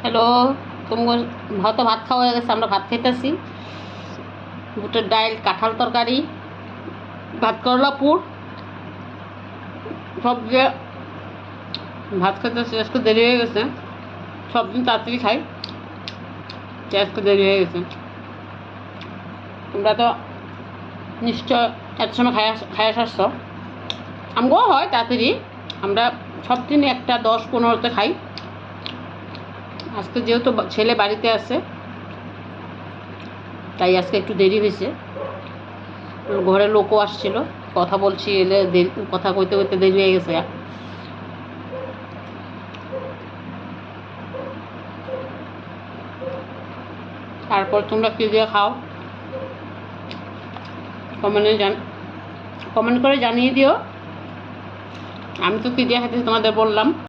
Hello, তোমার হয়তো ভাত খাওয়া হয়ে গেছে। আমরা ভাত খাইতেছি। বুটের ডাল, কাঁঠাল তরকারি, ভাত করলা পুর সব দিয়ে ভাত খাইতেছি। আজকে দেরি হয়ে গেছে। সব দিন তাড়াতাড়ি খাই, আজকে দেরি হয়ে গেছে। তোমরা তো নিশ্চয় এত সময় খাই আসছ। আমগো হয় তাড়াতাড়ি। আমরা সব দিন 1টা 10-15তে খাই। আজকে যেহেতু ছেলে বাড়িতে আছে তাই আজকে একটু দেরি হয়েছে। ঘরে লোকও আসছিল, কথা বলছি, এলে কথা কইতে কইতে দেরি হয়ে গেছে। তারপর তোমরা কী দিয়ে খাও কমেন্ট করে জানিয়ে দিও। আমি তো কী দিয়ে খাইতেছি তোমাদের বললাম।